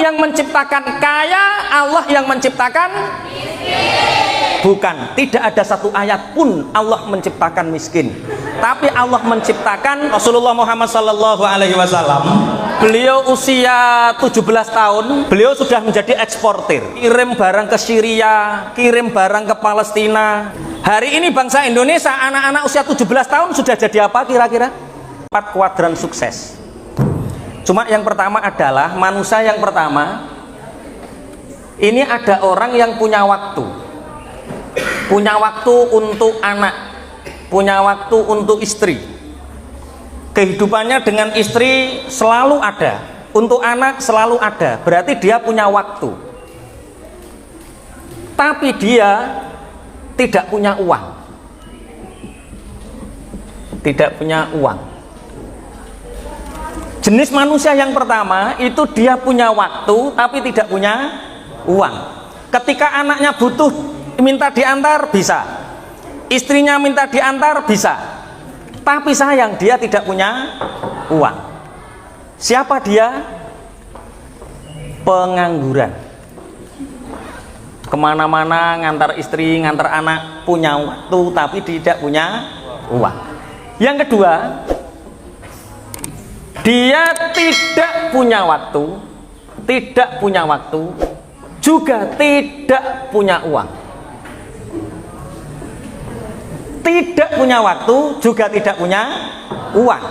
yang menciptakan kaya, Allah yang menciptakan miskin. Bukan, tidak ada satu ayat pun Allah menciptakan miskin. Tapi Allah menciptakan Rasulullah Muhammad sallallahu alaihi wasallam. Beliau usia 17 tahun, beliau sudah menjadi eksportir. Kirim barang ke Syria, kirim barang ke Palestina. Hari ini bangsa Indonesia, anak-anak usia 17 tahun sudah jadi apa kira-kira? 4 kuadran sukses. Cuma yang pertama adalah manusia yang pertama ini ada orang yang punya waktu untuk anak, punya waktu untuk istri, kehidupannya dengan istri selalu ada, untuk anak selalu ada, berarti dia punya waktu. Tapi dia tidak punya uang, tidak punya uang. Jenis manusia yang pertama itu dia punya waktu tapi tidak punya uang. Ketika anaknya butuh minta diantar bisa, istrinya minta diantar bisa, tapi sayang dia tidak punya uang. Siapa dia? Pengangguran. Kemana-mana ngantar istri, ngantar anak, punya waktu tapi tidak punya uang. Yang kedua, dia tidak punya waktu, juga tidak punya uang. Tidak punya waktu, juga tidak punya uang.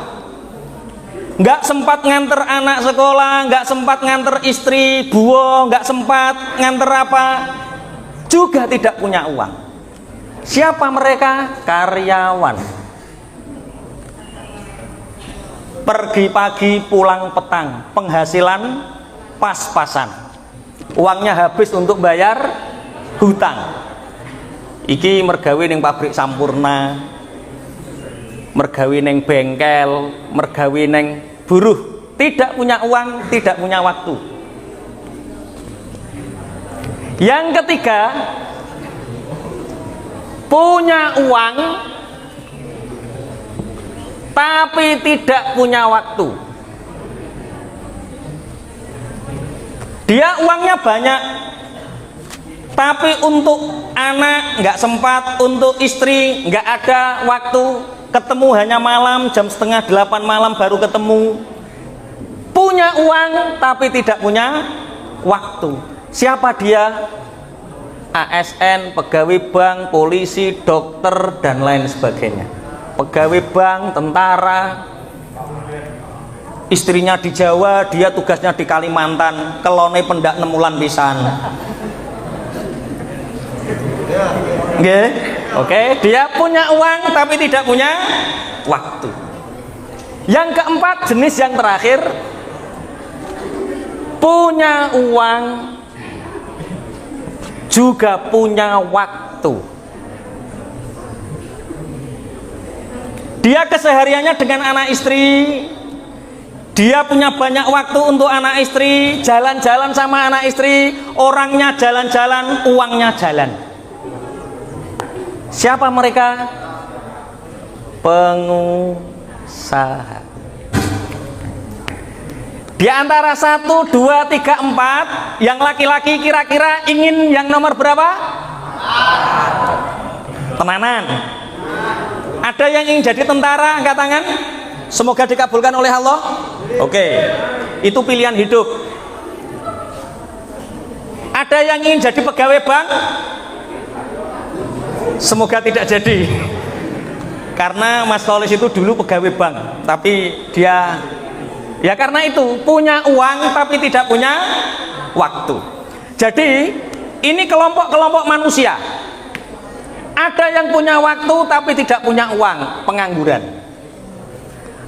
Nggak sempat nganter anak sekolah, nggak sempat nganter istri buah, nggak sempat nganter apa, juga tidak punya uang. Siapa mereka? Karyawan. Pergi pagi pulang petang, penghasilan pas-pasan, uangnya habis untuk bayar hutang. Iki mergawe ning pabrik Sampurna, mergawe ning bengkel, mergawe ning buruh, tidak punya uang, tidak punya waktu. Yang ketiga, punya uang tapi tidak punya waktu. Dia uangnya banyak, tapi untuk anak nggak sempat, untuk istri nggak ada waktu, ketemu hanya malam jam 7:30 malam baru ketemu. Punya uang tapi tidak punya waktu. Siapa dia? ASN, pegawai bank, polisi, dokter, dan lain sebagainya. Pegawai bank, tentara, istrinya di Jawa, dia tugasnya di Kalimantan, kelone pendak nemulan pisan. Oke, dia punya uang tapi tidak punya waktu. Yang keempat, jenis yang terakhir, punya uang juga punya waktu. Dia kesehariannya dengan anak istri, dia punya banyak waktu untuk anak istri, jalan-jalan sama anak istri, orangnya jalan-jalan, uangnya jalan. Siapa mereka? Pengusaha. Di antara 1, 2, 3, 4, yang laki-laki kira-kira ingin yang nomor berapa? Tenanan. Ada yang ingin jadi tentara, angkat tangan. Semoga dikabulkan oleh Allah. Oke, itu pilihan hidup. Ada yang ingin jadi pegawai bank? Semoga tidak jadi. Karena Mas Tolis itu dulu pegawai bank, tapi dia ya karena itu punya uang tapi tidak punya waktu. Jadi ini kelompok-kelompok manusia. Ada yang punya waktu tapi tidak punya uang, pengangguran.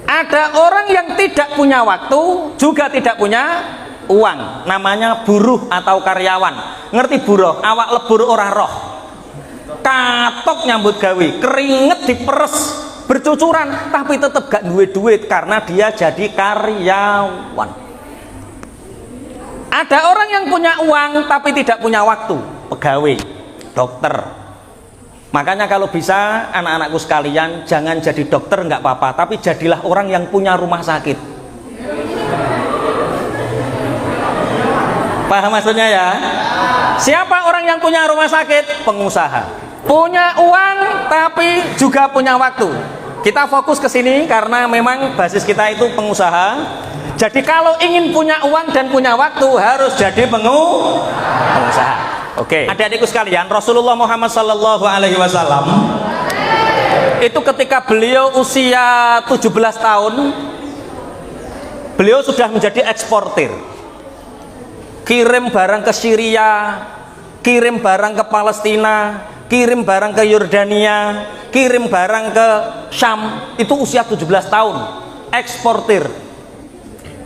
Ada orang yang tidak punya waktu juga tidak punya uang, namanya buruh atau karyawan. Ngerti buruh? Awak lebur ora roh, katok nyambut gawe, keringet diperes, bercucuran, tapi tetap gak duwe duit karena dia jadi karyawan. Ada orang yang punya uang tapi tidak punya waktu, pegawai, dokter. Makanya kalau bisa anak-anakku sekalian, jangan jadi dokter nggak apa-apa, tapi jadilah orang yang punya rumah sakit. Paham maksudnya ya? Siapa orang yang punya rumah sakit? Pengusaha. Punya uang tapi juga punya waktu. Kita fokus ke sini karena memang basis kita itu pengusaha. Jadi kalau ingin punya uang dan punya waktu harus jadi pengusaha. Oke. Adik-adikku sekalian, Rasulullah Muhammad sallallahu alaihi wasallam itu ketika beliau usia 17 tahun, beliau sudah menjadi eksportir. Kirim barang ke Syria, kirim barang ke Palestina, kirim barang ke Yordania, kirim barang ke Syam. Itu usia 17 tahun, eksportir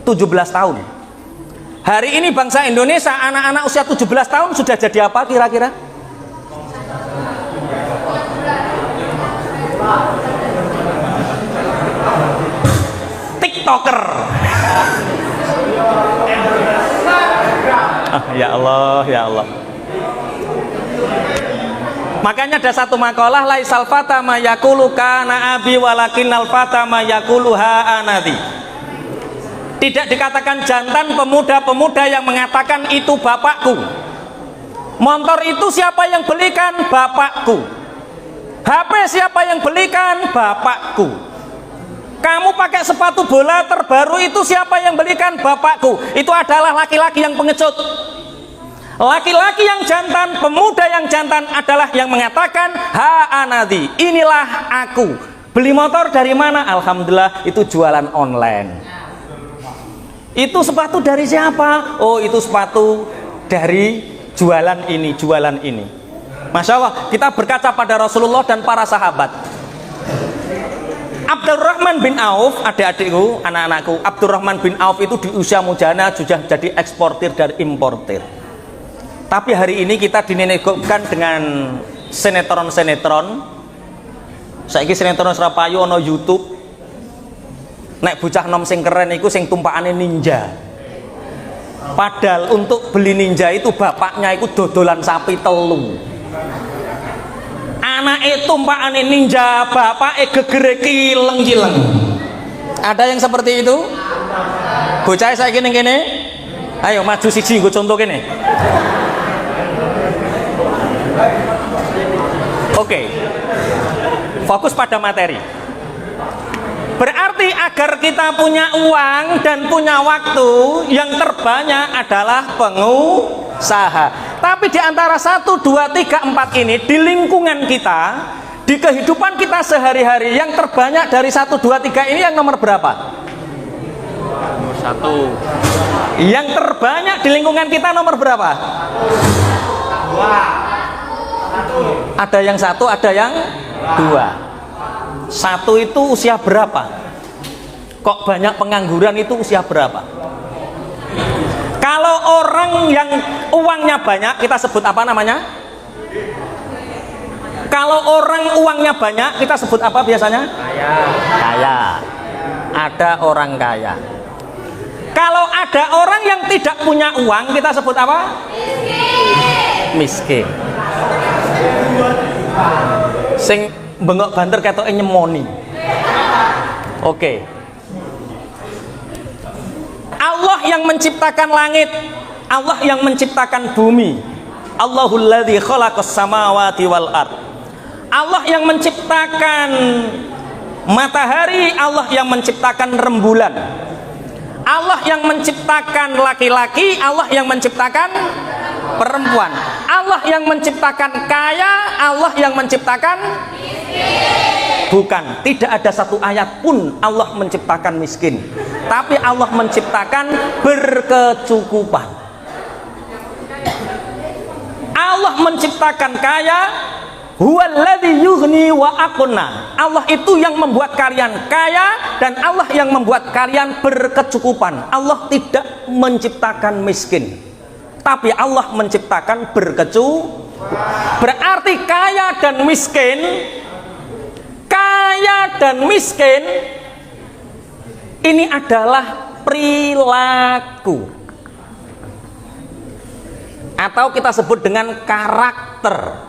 17 tahun. Hari ini bangsa Indonesia, anak-anak usia 17 tahun sudah jadi apa kira-kira? TikToker. Ya Allah, ya Allah. Makanya ada satu makalah, laisal fata ma yaqulu kana abi walakinnal fata ma yaqulu ha anadi. Tidak dikatakan jantan pemuda-pemuda yang mengatakan itu bapakku. Motor itu siapa yang belikan? Bapakku. HP siapa yang belikan? Bapakku. Kamu pakai sepatu bola terbaru itu siapa yang belikan? Bapakku. Itu adalah laki-laki yang pengecut. Laki-laki yang jantan, pemuda yang jantan adalah yang mengatakan ha anadi, inilah aku. Beli motor dari mana? Alhamdulillah itu jualan online. Itu sepatu dari siapa? Oh itu sepatu dari jualan ini, jualan ini. Masya Allah, kita berkaca pada Rasulullah dan para sahabat. Abdurrahman bin Auf, adik-adikku, anak-anakku, Abdurrahman bin Auf itu di usia mujana sudah jadi eksportir dan importir. Tapi hari ini kita dinegokkan dengan sinetron-sinetron. Saiki sinetron Serapayu ono YouTube. Nek bocah nom sing keren iku sing tumpakane ninja. Padahal untuk beli ninja itu bapaknya itu dodolan sapi telu. Anake tumpakane ninja, bapake gegere kileng-kileng. Ada yang seperti itu? Bocah saiki ning kene. Ayo maju siji nggo contoh kene. Oke. Fokus pada materi. Berarti agar kita punya uang dan punya waktu, yang terbanyak adalah pengusaha. Tapi di antara 1, 2, 3, 4 ini, di lingkungan kita, di kehidupan kita sehari-hari, yang terbanyak dari 1, 2, 3 ini yang nomor berapa? Nomor 1. Yang terbanyak di lingkungan kita nomor berapa? 2. Ada yang 1, ada yang 2. 1 itu usia berapa? Kok banyak pengangguran itu usia berapa? Kalau orang yang uangnya banyak, kita sebut apa namanya? Kalau orang uangnya banyak, kita sebut apa biasanya? Kaya. Kaya. Ada orang kaya. Kalau ada orang yang tidak punya uang, kita sebut apa? Miskin. Sing bengok banter ketoke nyemoni. Oke. Allah yang menciptakan langit, Allah yang menciptakan bumi. Allahul ladzi khalaqas samawati wal ard. Allah yang menciptakan matahari, Allah yang menciptakan rembulan. Allah yang menciptakan laki-laki, Allah yang menciptakan perempuan. Allah yang menciptakan kaya, Allah yang menciptakan miskin. Bukan, tidak ada satu ayat pun Allah menciptakan miskin. Tapi Allah menciptakan berkecukupan. Allah menciptakan kaya, huwallazi yughni wa aqna. Allah itu yang membuat kalian kaya dan Allah yang membuat kalian berkecukupan. Allah tidak menciptakan miskin, tapi Allah menciptakan berkecukupan. Berarti kaya dan miskin ini adalah perilaku, atau kita sebut dengan karakter.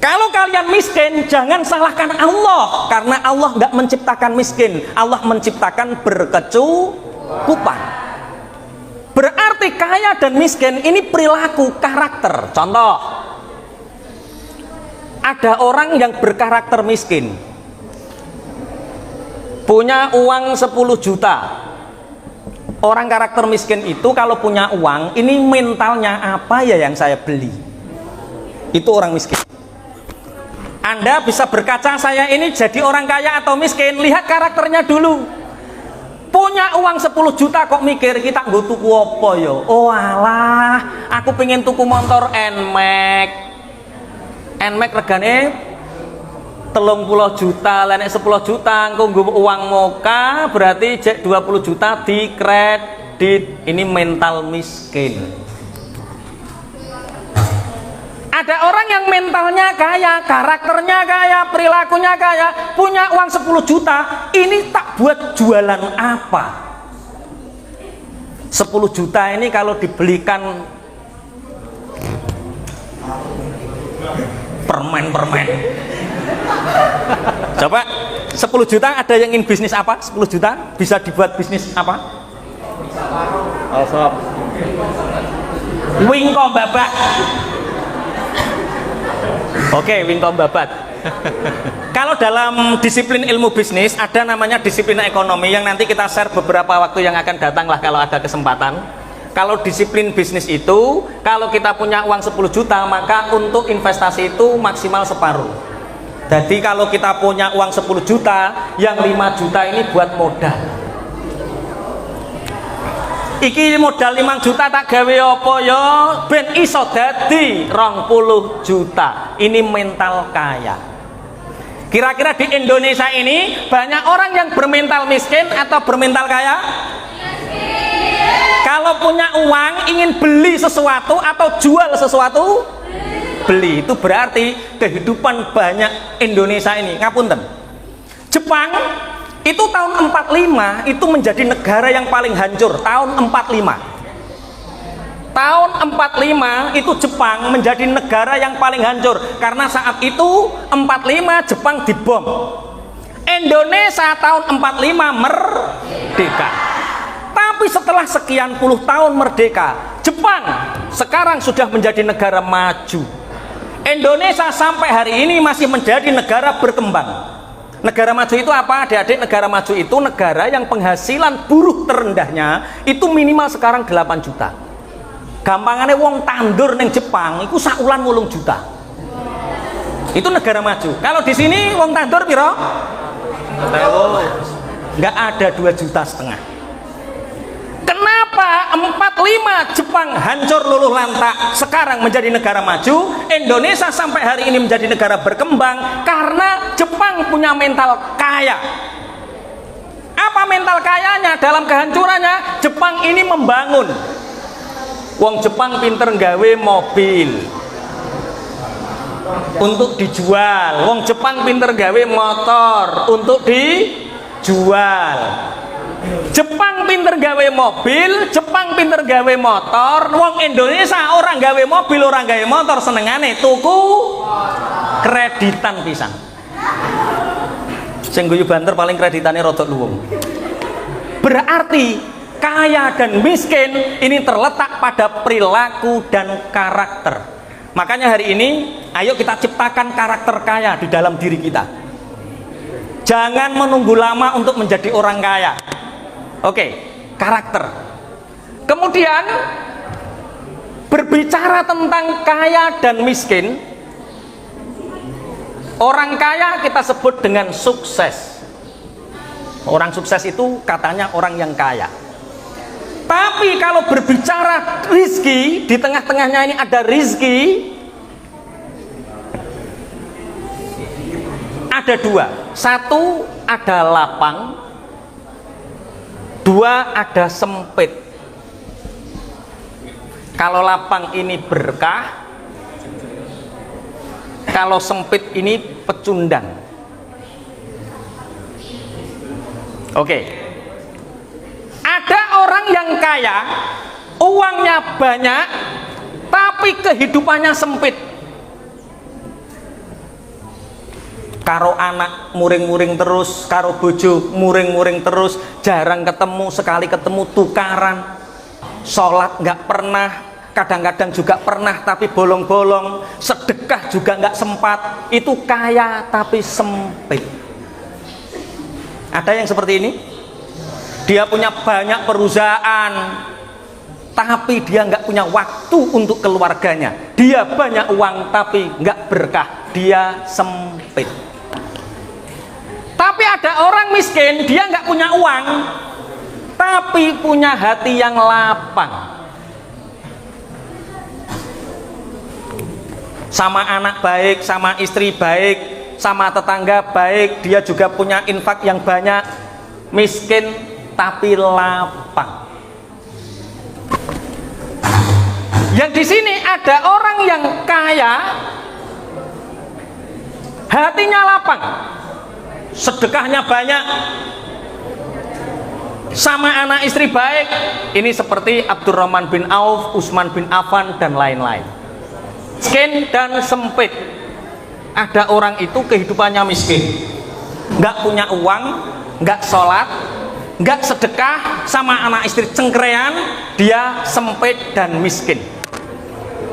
Kalau kalian miskin, jangan salahkan Allah, karena Allah nggak menciptakan miskin, Allah menciptakan berkecukupan. Berarti arti kaya dan miskin ini perilaku, karakter. Contoh, ada orang yang berkarakter miskin, punya uang 10 juta. Orang karakter miskin itu kalau punya uang, ini mentalnya apa ya yang saya beli? Itu orang miskin. Anda bisa berkaca, saya ini jadi orang kaya atau miskin, lihat karakternya dulu. Punya uang 10 juta kok mikir kita nggo tuku apa ya? Oh alah, aku pengen tuku motor NMAX. NMAX regane 30 juta, lainnya 10 juta, engko nggo uang moka berarti cek 20 juta di kredit. Ini mental miskin. Ada orang yang mentalnya kaya, karakternya kaya, perilakunya kaya, punya uang 10 juta, ini tak buat jualan apa? 10 juta ini kalau dibelikan permen. Coba 10 juta ada yang ingin bisnis apa? 10 juta bisa dibuat bisnis apa? Alsop. Wingko babat. Oke, wingko babat. Kalau dalam disiplin ilmu bisnis ada namanya disiplin ekonomi yang nanti kita share beberapa waktu yang akan datang lah kalau ada kesempatan. Kalau disiplin bisnis itu, kalau kita punya uang 10 juta maka untuk investasi itu maksimal separuh. Jadi kalau kita punya uang 10 juta, yang 5 juta ini buat modal. Iki modal 5 juta tak gawe apa ya? Ben iso dadi 20 juta. Ini mental kaya. Kira-kira di Indonesia ini banyak orang yang bermental miskin atau bermental kaya? Kalau punya uang ingin beli sesuatu atau jual sesuatu, beli. Itu berarti kehidupan banyak Indonesia ini. Ngapunten. Jepang itu tahun 45 itu menjadi negara yang paling hancur. Tahun 45. Tahun 45 itu Jepang menjadi negara yang paling hancur karena saat itu 45 Jepang dibom. Indonesia tahun 45 merdeka. Tapi setelah sekian puluh tahun merdeka, Jepang sekarang sudah menjadi negara maju. Indonesia sampai hari ini masih menjadi negara berkembang. Negara maju itu apa, adik-adik? Negara maju itu negara yang penghasilan buruh terendahnya itu minimal sekarang 8 juta. Gampangannya wong tandur neng Jepang itu saulan 8 juta. Itu negara maju. Kalau di sini wong tandur piro? Nggak ada 2,5 juta. Kenapa 45 Jepang hancur luluh lantak sekarang menjadi negara maju, Indonesia sampai hari ini menjadi negara berkembang? Karena Jepang punya mental kaya. Apa mental kayanya? Dalam kehancurannya Jepang ini membangun. Wong Jepang pinter nggawe mobil untuk dijual. Wong Jepang pinter nggawe motor untuk dijual. Jepang pinter gawe mobil, Jepang pinter gawe motor, wong Indonesia orang gawe mobil, orang gawe motor, senengane tuku kreditan pisan. Sing guyu banter paling kreditannya rodok luwung. Berarti kaya dan miskin ini terletak pada perilaku dan karakter. Makanya hari ini ayo kita ciptakan karakter kaya di dalam diri kita. Jangan menunggu lama untuk menjadi orang kaya. Oke, karakter. Kemudian berbicara tentang kaya dan miskin, orang kaya kita sebut dengan sukses. Orang sukses itu katanya orang yang kaya. Tapi kalau berbicara rizki, di tengah-tengahnya ini ada rizki, ada dua. Satu ada lapang, dua ada sempit. Kalau lapang ini berkah, kalau sempit ini pecundang. Oke. Ada orang yang kaya, uangnya banyak, tapi kehidupannya sempit. Karo anak muring-muring terus, karo bojo muring-muring terus, jarang ketemu, sekali ketemu tukaran. sholat nggak pernah, kadang-kadang juga pernah tapi bolong-bolong, sedekah juga nggak sempat, itu kaya tapi sempit. Ada yang seperti ini? Dia punya banyak perusahaan, tapi dia nggak punya waktu untuk keluarganya. Dia banyak uang tapi nggak berkah, dia sempit. Tapi ada orang miskin, dia nggak punya uang, tapi punya hati yang lapang. Sama anak baik, sama istri baik, sama tetangga baik, dia juga punya infak yang banyak, miskin tapi lapang. Yang di sini ada orang yang kaya, hatinya lapang, sedekahnya banyak, sama anak istri baik. Ini seperti Abdurrahman bin Auf, Utsman bin Affan dan lain-lain. Miskin dan sempit. Ada orang itu kehidupannya miskin, nggak punya uang, nggak sholat, nggak sedekah, sama anak istri cengkerean, dia sempit dan miskin.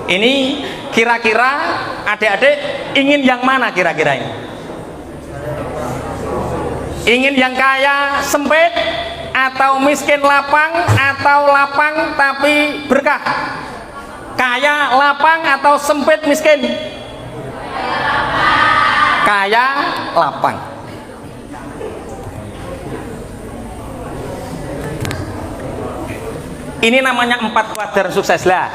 Ini kira-kira adik-adik ingin yang mana kira-kira ini? Ingin yang kaya sempit, atau miskin lapang, atau lapang tapi berkah? Kaya lapang atau sempit miskin? Kaya lapang. Ini namanya 4 kuadran sukses lah.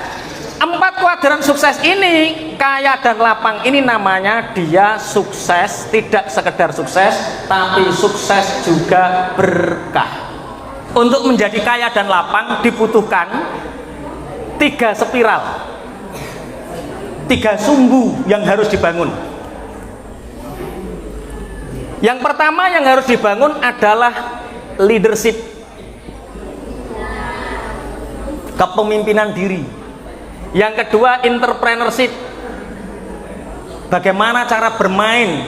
4 kuadran sukses ini, kaya dan lapang ini namanya dia sukses, tidak sekedar sukses, tapi sukses juga berkah. Untuk menjadi kaya dan lapang dibutuhkan 3 spiral, 3 sumbu yang harus dibangun. Yang pertama yang harus dibangun adalah leadership, kepemimpinan diri. Yang kedua entrepreneurship, bagaimana cara bermain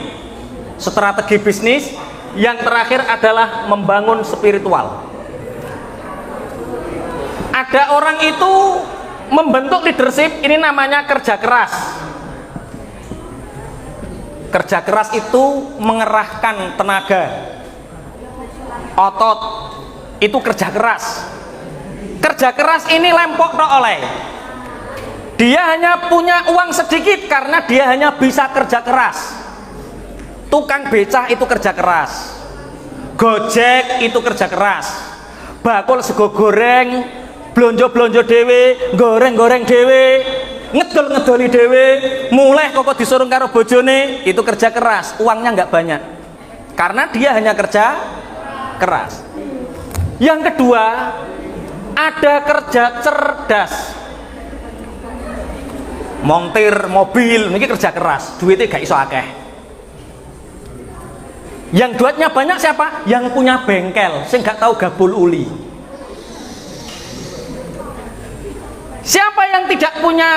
strategi bisnis. Yang terakhir adalah membangun spiritual. Ada orang itu membentuk leadership, ini namanya kerja keras. Kerja keras itu mengerahkan tenaga, otot, itu kerja keras. Kerja keras ini lempok tok oleh. Dia hanya punya uang sedikit karena dia hanya bisa kerja keras. Tukang becak itu kerja keras, Gojek itu kerja keras, bakul sego goreng, blonjo-blonjo dewe, goreng-goreng dewe, ngedol-ngedoli dewe, mulai kok disuruh karo bojone, itu kerja keras. Uangnya nggak banyak karena dia hanya kerja keras. Yang kedua, ada kerja cerdas. Montir mobil ini kerja keras, duitnya gak iso akeh. Yang duitnya banyak siapa? Yang punya bengkel, sing gak tahu gabul uli. Siapa yang tidak punya,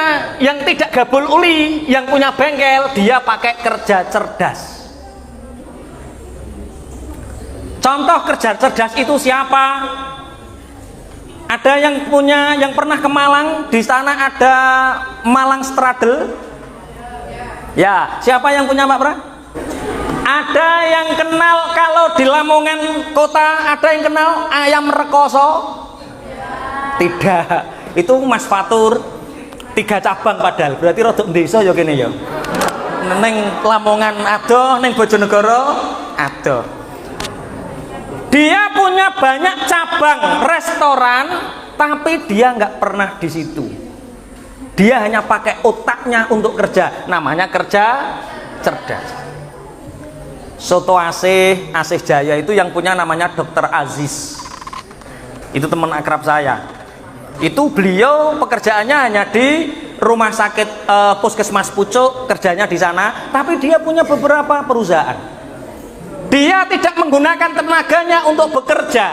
yang tidak gabul uli, yang punya bengkel, dia pakai kerja cerdas. Contoh kerja cerdas itu siapa? Ada yang punya, yang pernah ke Malang, di sana ada Malang Straddle. Ya, siapa yang punya Pak Pra? Ada yang kenal kalau di Lamongan kota, ada yang kenal ayam rekoso? Tidak, itu Mas Fatur. 3 cabang padahal, berarti rodok desa ya kene ya. Neng Lamongan ado, neng Bojonegoro ado. Dia punya banyak cabang restoran, tapi dia nggak pernah di situ. Dia hanya pakai otaknya untuk kerja, namanya kerja cerdas. Soto Asih Jaya itu yang punya namanya Dr. Aziz. Itu teman akrab saya. Itu beliau pekerjaannya hanya di rumah sakit Puskesmas Pucuk, kerjanya di sana, tapi dia punya beberapa perusahaan. Dia tidak menggunakan tenaganya untuk bekerja,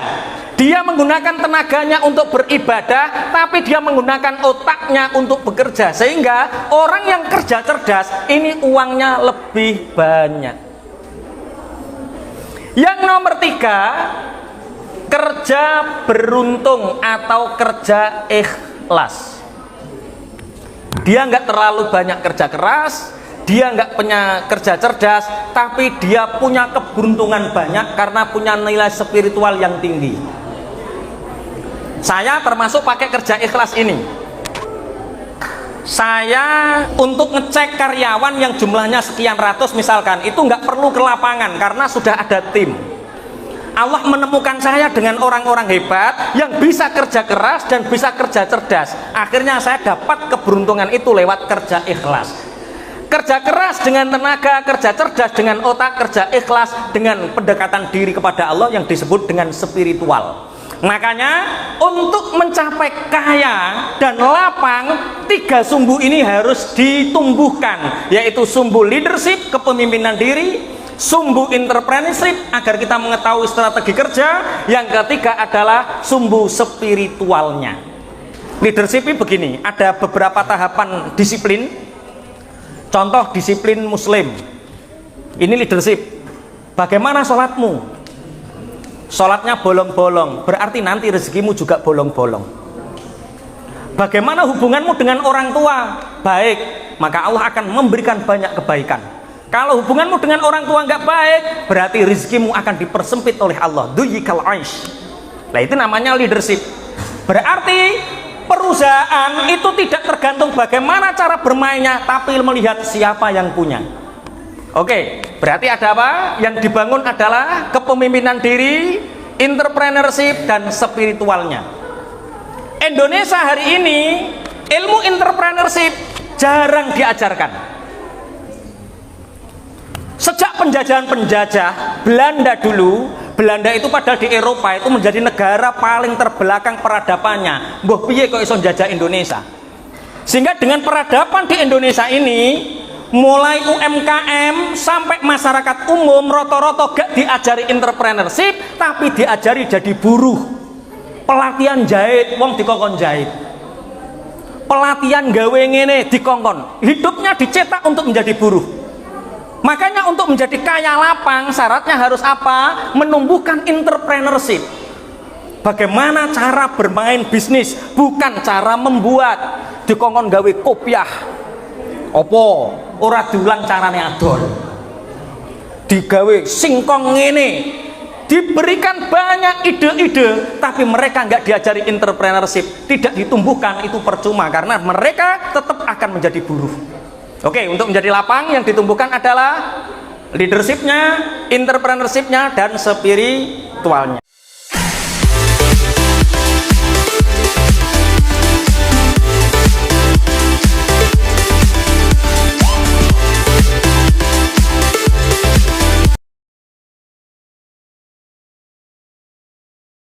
dia menggunakan tenaganya untuk beribadah, tapi dia menggunakan otaknya untuk bekerja, sehingga orang yang kerja cerdas ini uangnya lebih banyak. Yang nomor 3, kerja beruntung atau kerja ikhlas. Dia nggak terlalu banyak kerja keras, dia nggak punya kerja cerdas, tapi dia punya keberuntungan banyak karena punya nilai spiritual yang tinggi. Saya termasuk pakai kerja ikhlas ini. Saya untuk ngecek karyawan yang jumlahnya sekian ratus misalkan, itu nggak perlu ke lapangan karena sudah ada tim. Allah menemukan saya dengan orang-orang hebat yang bisa kerja keras dan bisa kerja cerdas. Akhirnya saya dapat keberuntungan itu lewat kerja ikhlas. Kerja keras dengan tenaga, kerja cerdas dengan otak, kerja ikhlas dengan pendekatan diri kepada Allah yang disebut dengan spiritual. Makanya untuk mencapai kaya dan lapang, 3 sumbu ini harus ditumbuhkan, yaitu sumbu leadership, kepemimpinan diri, sumbu entrepreneurship agar kita mengetahui strategi kerja, yang ketiga adalah sumbu spiritualnya. Leadership ini begini, ada beberapa tahapan disiplin. Contoh disiplin muslim, ini leadership. Bagaimana sholatmu? Sholatnya bolong-bolong, berarti nanti rezekimu juga bolong-bolong. Bagaimana hubunganmu dengan orang tua? Baik, maka Allah akan memberikan banyak kebaikan. Kalau hubunganmu dengan orang tua nggak baik, berarti rezekimu akan dipersempit oleh Allah. Duyikal aish. Nah, itu namanya leadership. Berarti perusahaan itu tidak tergantung bagaimana cara bermainnya, tapi melihat siapa yang punya. Oke, berarti ada apa? Yang dibangun adalah kepemimpinan diri, entrepreneurship, dan spiritualnya. Indonesia hari ini ilmu entrepreneurship jarang diajarkan. Sejak penjajahan-penjajah Belanda dulu, Belanda itu padahal di Eropa itu menjadi negara paling terbelakang peradabannya. Mbah piye kok iso njajah Indonesia? Sehingga dengan peradaban di Indonesia ini, mulai UMKM sampai masyarakat umum rata-rata gak diajari entrepreneurship, tapi diajari jadi buruh. Pelatihan jahit, wong dikongkon jahit. Pelatihan gawe ngene dikongkon. Hidupnya dicetak untuk menjadi buruh. Makanya untuk menjadi kaya lapang syaratnya harus apa? Menumbuhkan entrepreneurship. Bagaimana cara bermain bisnis, bukan cara membuat. Dikongkon gawe kopiah. Opo? Ora diulang carane adol. Digawe singkong ngene. Diberikan banyak ide-ide, tapi mereka nggak diajari entrepreneurship, tidak ditumbuhkan, itu percuma karena mereka tetap akan menjadi buruh. Oke, untuk menjadi lapang yang ditumbuhkan adalah leadershipnya, entrepreneurshipnya, dan spiritualnya.